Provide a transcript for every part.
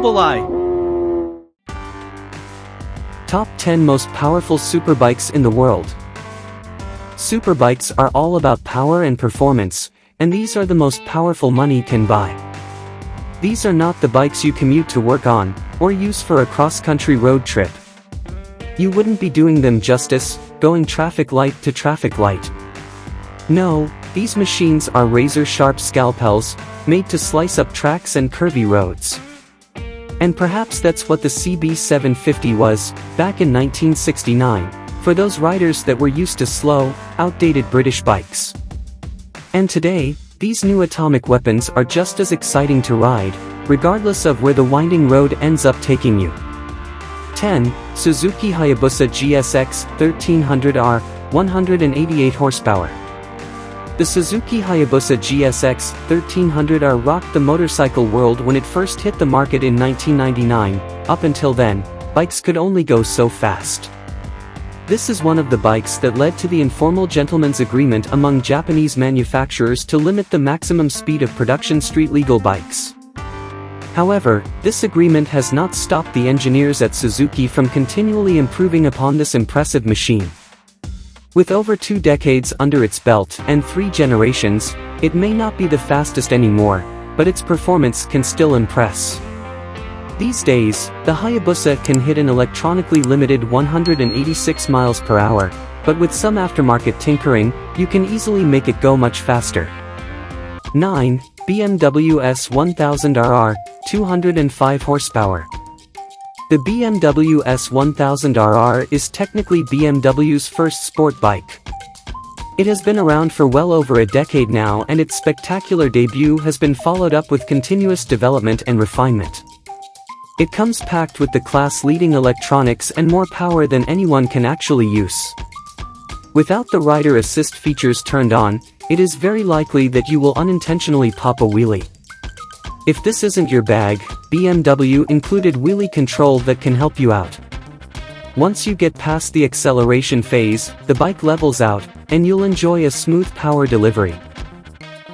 Mobili. Top 10 most powerful superbikes in the world. Superbikes are all about power and performance, and these are the most powerful money can buy. These are not the bikes you commute to work on, or use for a cross-country road trip. You wouldn't be doing them justice, going traffic light to traffic light. No, these machines are razor-sharp scalpels, made to slice up tracks and curvy roads. And perhaps that's what the CB750 was, back in 1969, for those riders that were used to slow, outdated British bikes. And today, these new atomic weapons are just as exciting to ride, regardless of where the winding road ends up taking you. 10. Suzuki Hayabusa GSX 1300R, 188 horsepower. The Suzuki Hayabusa GSX 1300R rocked the motorcycle world when it first hit the market in 1999. Up until then, bikes could only go so fast. This is one of the bikes that led to the informal gentleman's agreement among Japanese manufacturers to limit the maximum speed of production street-legal bikes. However, this agreement has not stopped the engineers at Suzuki from continually improving upon this impressive machine. With over 2 decades under its belt and 3 generations, it may not be the fastest anymore, but its performance can still impress. These days, the Hayabusa can hit an electronically limited 186 miles per hour, but with some aftermarket tinkering, you can easily make it go much faster. 9. BMW S 1000RR, 205 horsepower. The BMW S 1000RR is technically BMW's first sport bike. It has been around for well over a decade now, and its spectacular debut has been followed up with continuous development and refinement. It comes packed with the class-leading electronics and more power than anyone can actually use. Without the rider assist features turned on, it is very likely that you will unintentionally pop a wheelie. If this isn't your bag, BMW included wheelie control that can help you out. Once you get past the acceleration phase, the bike levels out, and you'll enjoy a smooth power delivery.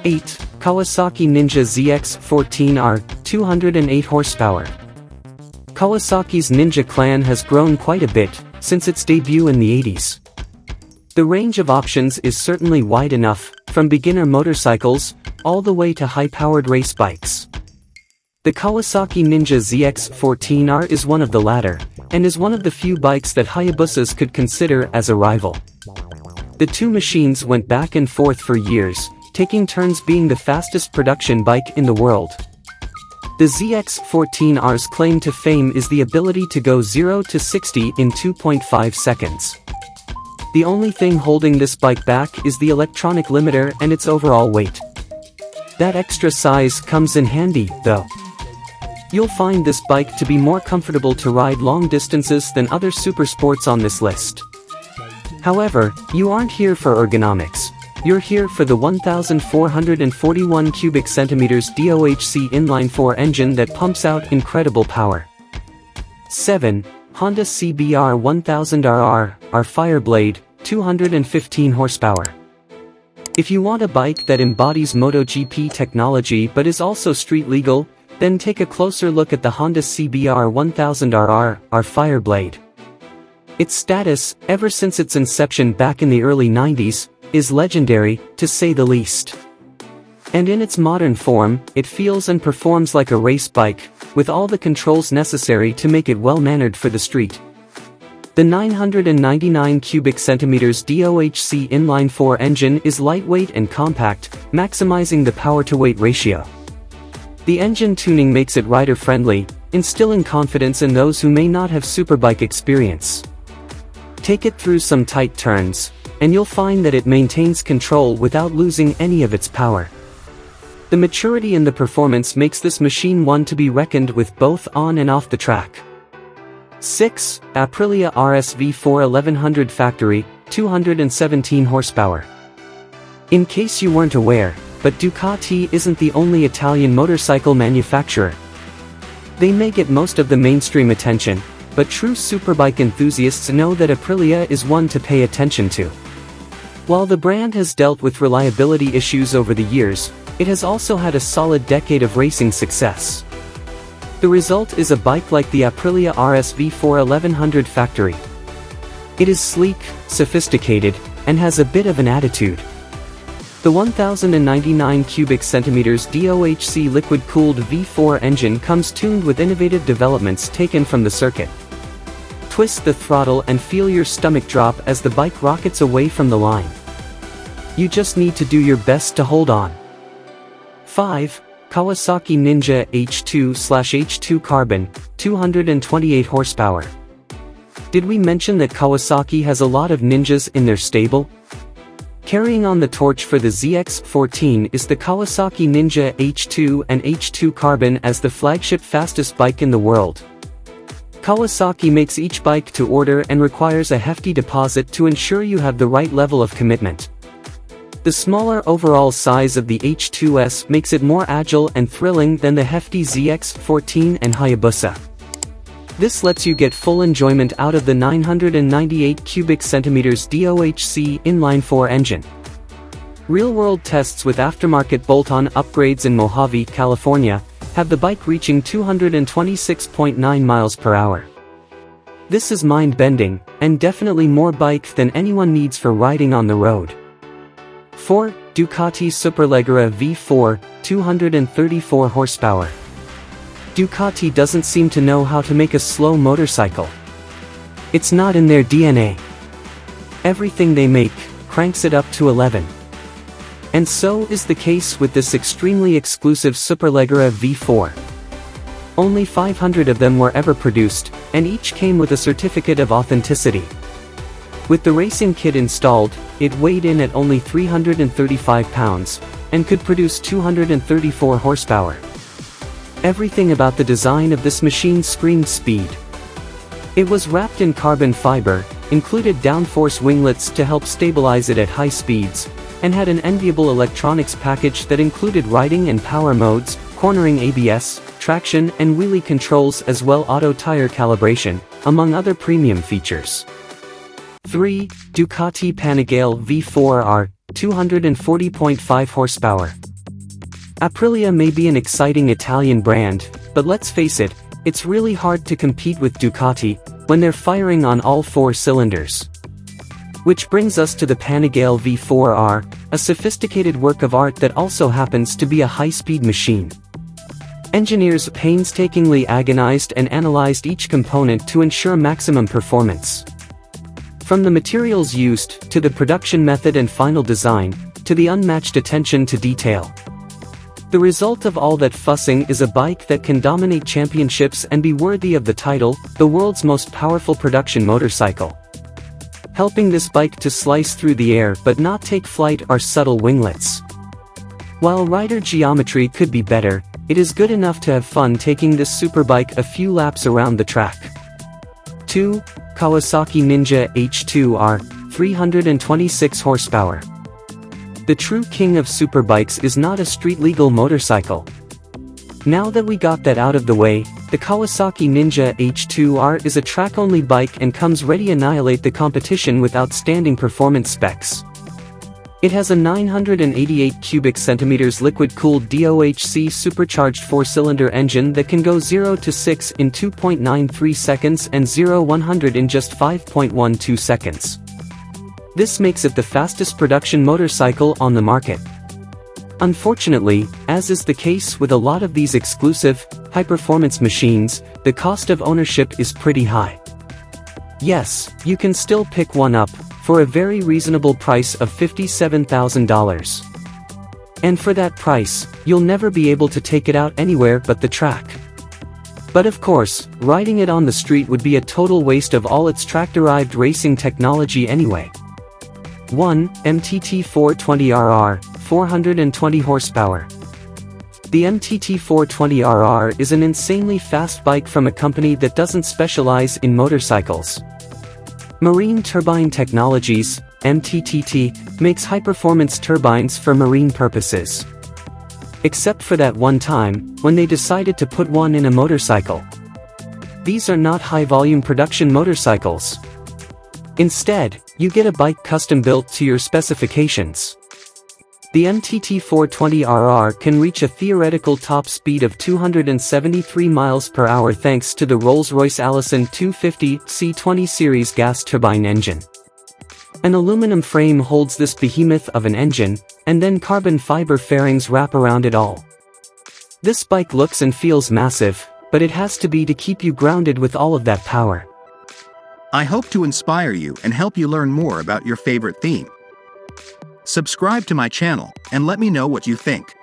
8. Kawasaki Ninja ZX-14R, 208 horsepower. Kawasaki's Ninja clan has grown quite a bit since its debut in the 80s. The range of options is certainly wide enough, from beginner motorcycles, all the way to high-powered race bikes. The Kawasaki Ninja ZX-14R is one of the latter, and is one of the few bikes that Hayabusas could consider as a rival. The two machines went back and forth for years, taking turns being the fastest production bike in the world. The ZX-14R's claim to fame is the ability to go 0 to 60 in 2.5 seconds. The only thing holding this bike back is the electronic limiter and its overall weight. That extra size comes in handy, though. You'll find this bike to be more comfortable to ride long distances than other supersports on this list. However, you aren't here for ergonomics. You're here for the 1,441 cubic centimeters DOHC inline-4 engine that pumps out incredible power. 7. Honda CBR 1000RR, our Fireblade, 215 horsepower. If you want a bike that embodies MotoGP technology but is also street legal, then take a closer look at the Honda CBR 1000RR, our Fireblade. Its status, ever since its inception back in the early 90s, is legendary, to say the least. And in its modern form, it feels and performs like a race bike, with all the controls necessary to make it well-mannered for the street. The 999 cubic centimeters DOHC inline-4 engine is lightweight and compact, maximizing the power-to-weight ratio. The engine tuning makes it rider-friendly, instilling confidence in those who may not have superbike experience. Take it through some tight turns, and you'll find that it maintains control without losing any of its power. The maturity and the performance makes this machine one to be reckoned with both on and off the track. 6. Aprilia RS V4 1100 factory, 217 horsepower. In case you weren't aware, but Ducati isn't the only Italian motorcycle manufacturer. They may get most of the mainstream attention, but true superbike enthusiasts know that Aprilia is one to pay attention to. While the brand has dealt with reliability issues over the years, it has also had a solid decade of racing success. The result is a bike like the Aprilia RS V4 1100 factory. It is sleek, sophisticated, and has a bit of an attitude. The 1099 cubic centimeters DOHC liquid-cooled V4 engine comes tuned with innovative developments taken from the circuit. Twist the throttle and feel your stomach drop as the bike rockets away from the line. You just need to do your best to hold on. 5. Kawasaki Ninja H2/H2 Carbon, 228 horsepower. Did we mention that Kawasaki has a lot of Ninjas in their stable? Carrying on the torch for the ZX-14 is the Kawasaki Ninja H2 and H2 Carbon as the flagship fastest bike in the world. Kawasaki makes each bike to order and requires a hefty deposit to ensure you have the right level of commitment. The smaller overall size of the H2S makes it more agile and thrilling than the hefty ZX-14 and Hayabusa. This lets you get full enjoyment out of the 998 cubic centimeters DOHC inline-4 engine. Real-world tests with aftermarket bolt-on upgrades in Mojave, California, have the bike reaching 226.9 miles per hour. This is mind-bending, and definitely more bike than anyone needs for riding on the road. 4. Ducati Superleggera V4, 234 horsepower. Ducati doesn't seem to know how to make a slow motorcycle. It's not in their DNA. Everything they make cranks it up to 11. And so is the case with this extremely exclusive Superleggera V4. Only 500 of them were ever produced, and each came with a certificate of authenticity. With the racing kit installed, it weighed in at only 335 pounds, and could produce 234 horsepower. Everything about the design of this machine screamed speed. It was wrapped in carbon fiber, included downforce winglets to help stabilize it at high speeds, and had an enviable electronics package that included riding and power modes, cornering ABS, traction and wheelie controls as well auto tire calibration, among other premium features. 3. Ducati Panigale V4 R, 240.5 horsepower. Aprilia may be an exciting Italian brand, but let's face it, it's really hard to compete with Ducati when they're firing on all 4 cylinders. Which brings us to the Panigale V4R, a sophisticated work of art that also happens to be a high-speed machine. Engineers painstakingly agonized and analyzed each component to ensure maximum performance. From the materials used, to the production method and final design, to the unmatched attention to detail. The result of all that fussing is a bike that can dominate championships and be worthy of the title, the world's most powerful production motorcycle. Helping this bike to slice through the air but not take flight are subtle winglets. While rider geometry could be better, it is good enough to have fun taking this superbike a few laps around the track. 2. Kawasaki Ninja H2R, 326 horsepower. The true king of superbikes is not a street-legal motorcycle. Now that we got that out of the way, the Kawasaki Ninja H2R is a track-only bike and comes ready to annihilate the competition with outstanding performance specs. It has a 988 cubic centimeters liquid-cooled DOHC supercharged 4-cylinder engine that can go 0 to 6 in 2.93 seconds and 0-100 in just 5.12 seconds. This makes it the fastest production motorcycle on the market. Unfortunately, as is the case with a lot of these exclusive, high-performance machines, the cost of ownership is pretty high. Yes, you can still pick one up, for a very reasonable price of $57,000. And for that price, you'll never be able to take it out anywhere but the track. But of course, riding it on the street would be a total waste of all its track-derived racing technology anyway. 1. MTT 420RR, 420 horsepower. The MTT 420RR is an insanely fast bike from a company that doesn't specialize in motorcycles. Marine Turbine Technologies, MTTT, makes high-performance turbines for marine purposes. Except for that one time, when they decided to put one in a motorcycle. These are not high-volume production motorcycles. Instead, you get a bike custom-built to your specifications. The MTT 420RR can reach a theoretical top speed of 273 miles per hour thanks to the Rolls-Royce Allison 250 C20 series gas turbine engine. An aluminum frame holds this behemoth of an engine, and then carbon fiber fairings wrap around it all. This bike looks and feels massive, but it has to be to keep you grounded with all of that power. I hope to inspire you and help you learn more about your favorite theme. Subscribe to my channel and let me know what you think.